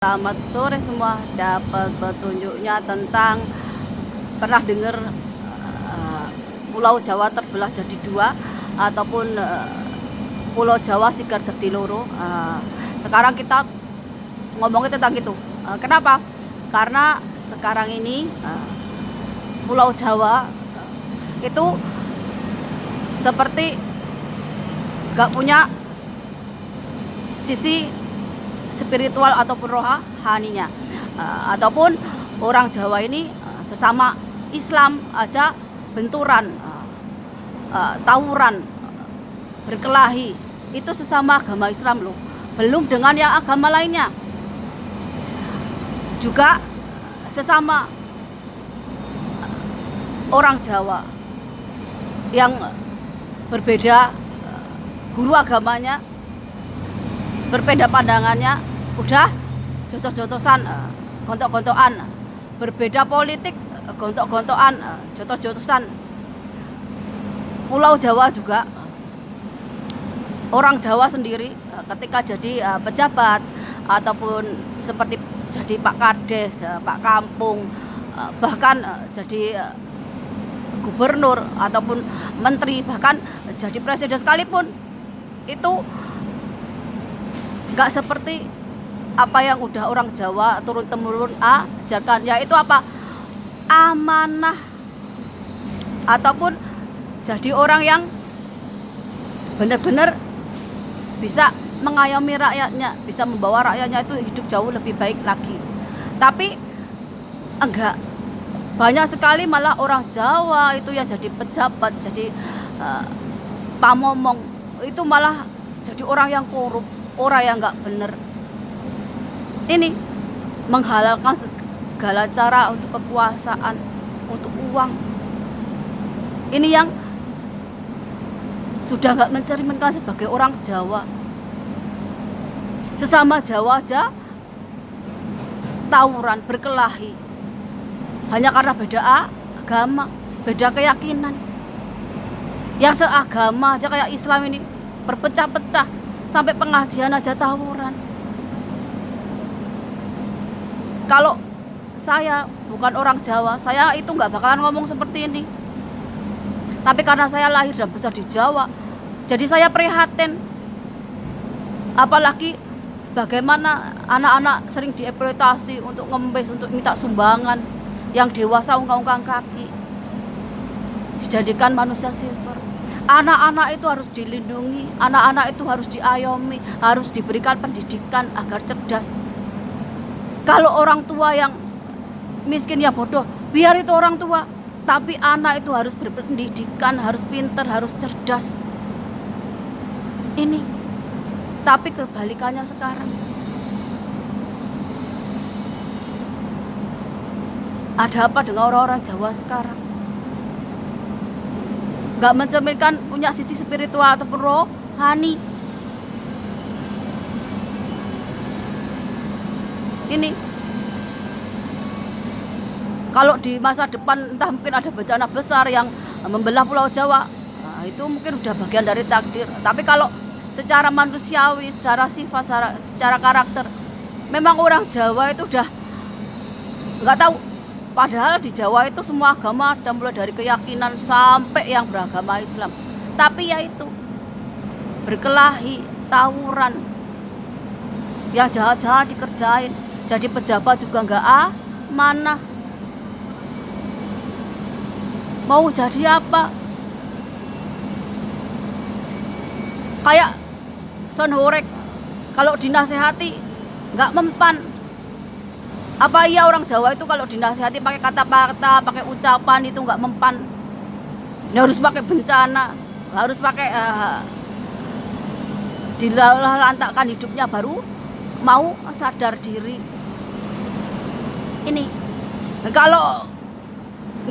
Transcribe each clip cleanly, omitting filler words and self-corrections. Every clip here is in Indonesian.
Selamat sore semua. Dapat petunjuknya tentang pernah dengar Pulau Jawa terbelah jadi dua ataupun Pulau Jawa sigar dadi loro. Sekarang kita ngomongin tentang itu. Kenapa? Karena sekarang ini Pulau Jawa itu seperti gak punya sisi spiritual ataupun rohaninya, ataupun orang Jawa ini sesama Islam aja benturan, tawuran, berkelahi, itu sesama agama Islam loh, belum dengan yang agama lainnya juga sesama orang Jawa yang berbeda guru agamanya, berbeda pandangannya, udah jotos-jotosan, gontok-gontokan, berbeda politik, gontok-gontokan, jotos-jotosan. Pulau Jawa juga, orang Jawa sendiri ketika jadi pejabat ataupun seperti jadi Pak Kades, Pak Kampung, bahkan jadi gubernur ataupun menteri, bahkan jadi presiden sekalipun, itu nggak seperti apa yang udah orang Jawa turun temurun ajarkan, yaitu apa? Amanah, ataupun jadi orang yang benar-benar bisa mengayomi rakyatnya, bisa membawa rakyatnya itu hidup jauh lebih baik lagi. Tapi enggak, banyak sekali malah orang Jawa itu yang jadi pejabat, jadi pamomong, itu malah jadi orang yang korup, orang yang nggak bener. Ini menghalalkan segala cara untuk kekuasaan, untuk uang. Ini yang sudah nggak mencerminkan sebagai orang Jawa. Sesama Jawa aja tawuran, berkelahi, hanya karena beda agama, beda keyakinan. Yang seagama aja kayak Islam ini berpecah-pecah, sampai pengajian aja tawuran. Kalau saya bukan orang Jawa, saya itu nggak bakalan ngomong seperti ini. Tapi karena saya lahir dan besar di Jawa, jadi saya prihatin. Apalagi bagaimana anak-anak sering dieksploitasi untuk ngemis, untuk minta sumbangan, yang dewasa ungkang-ungkang kaki, dijadikan manusia silver. Anak-anak itu harus dilindungi, anak-anak itu harus diayomi, harus diberikan pendidikan agar cerdas. Kalau orang tua yang miskin ya bodoh, biar itu orang tua. Tapi anak itu harus berpendidikan, harus pintar, harus cerdas. Ini. Tapi kebalikannya sekarang. Ada apa dengan orang-orang Jawa sekarang? Gak mencerminkan punya sisi spiritual ataupun rohani. Ini kalau di masa depan entah mungkin ada bencana besar yang membelah Pulau Jawa, nah, itu mungkin udah bagian dari takdir. Tapi kalau secara manusiawi, secara sifat, secara karakter, memang orang Jawa itu udah nggak tahu. Padahal di Jawa itu semua agama ada, mulai dari keyakinan sampai yang beragama Islam. Tapi ya itu berkelahi, tawuran, yang jahat-jahat dikerjain. Jadi pejabat juga nggak amanah. Mau jadi apa? Kayak Son Horek, kalau dinasehati nggak mempan. Apa iya orang Jawa itu kalau dinasehati pakai kata-kata, pakai ucapan itu nggak mempan? Harus pakai bencana, harus pakai dilantakkan hidupnya baru mau sadar diri. Ini kalau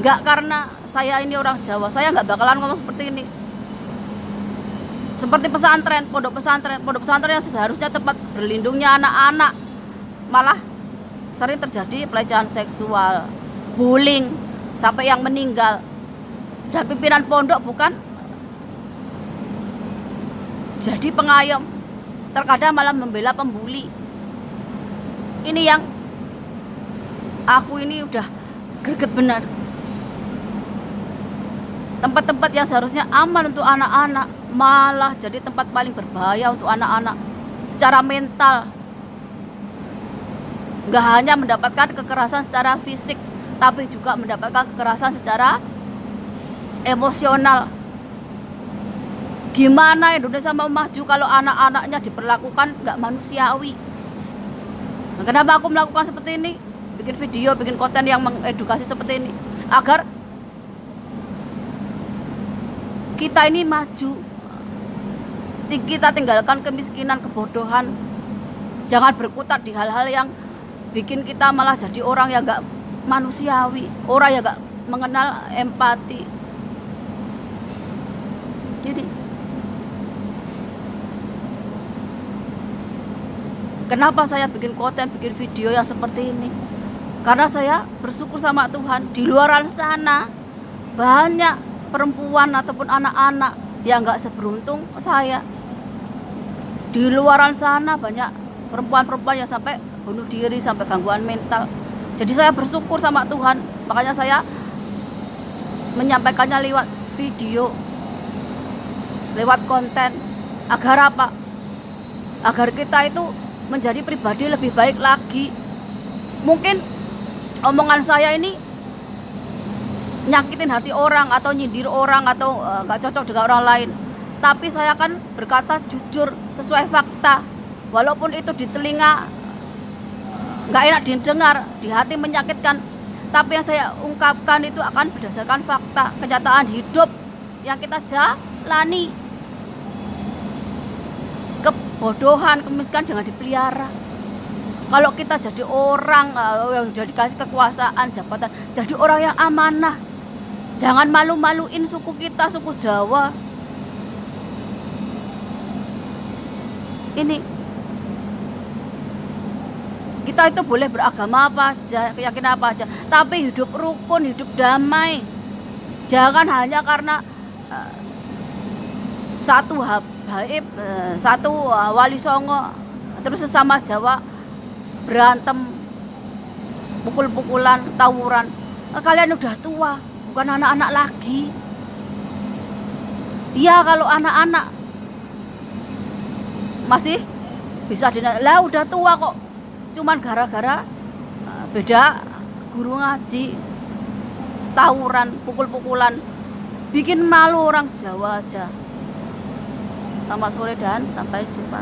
nggak karena saya ini orang Jawa, saya nggak bakalan ngomong seperti ini. Seperti pesantren, pondok pesantren yang seharusnya tempat berlindungnya anak-anak, malah sering terjadi pelecehan seksual, bullying, sampai yang meninggal. Dan pimpinan pondok bukan jadi pengayom, terkadang malah membela pembuli. Ini yang aku ini udah greget benar. Tempat-tempat yang seharusnya aman untuk anak-anak malah jadi tempat paling berbahaya untuk anak-anak secara mental. Nggak hanya mendapatkan kekerasan secara fisik, tapi juga mendapatkan kekerasan secara emosional. Gimana Indonesia mau maju kalau anak-anaknya diperlakukan nggak manusiawi? Nah, kenapa aku melakukan seperti ini? Bikin video, bikin konten yang mengedukasi seperti ini, agar kita ini maju. Kita tinggalkan kemiskinan, kebodohan. Jangan berkutat di hal-hal yang bikin kita malah jadi orang yang gak manusiawi, orang yang gak mengenal empati. Jadi kenapa saya bikin konten, bikin video yang seperti ini? Karena saya bersyukur sama Tuhan, di luar sana banyak perempuan ataupun anak-anak yang gak seberuntung saya. Di luar sana banyak perempuan-perempuan yang sampai bunuh diri, sampai gangguan mental. Jadi saya bersyukur sama Tuhan, makanya saya menyampaikannya lewat video, lewat konten. Agar apa? Agar kita itu menjadi pribadi lebih baik lagi. Mungkin omongan saya ini nyakitin hati orang, atau nyindir orang, atau gak cocok dengan orang lain, tapi saya akan berkata jujur sesuai fakta. Walaupun itu di telinga nggak enak didengar, di hati menyakitkan, tapi yang saya ungkapkan itu akan berdasarkan fakta, kenyataan hidup yang kita jalani. Kebodohan, kemiskinan jangan dipelihara. Kalau kita jadi orang yang sudah dikasih kekuasaan, jabatan, jadi orang yang amanah. Jangan malu-maluin suku kita, suku Jawa. Ini kita itu boleh beragama apa aja, keyakinan apa aja, tapi hidup rukun, hidup damai. Jangan hanya karena satu habaib, satu wali songo, terus sesama Jawa berantem, pukul-pukulan, tawuran. Kalian udah tua, bukan anak-anak lagi. Iya, kalau anak-anak masih bisa lah, udah tua kok. Cuman gara-gara beda guru ngaji, tawuran, pukul-pukulan, bikin malu orang Jawa aja. Selamat sore dan sampai jumpa.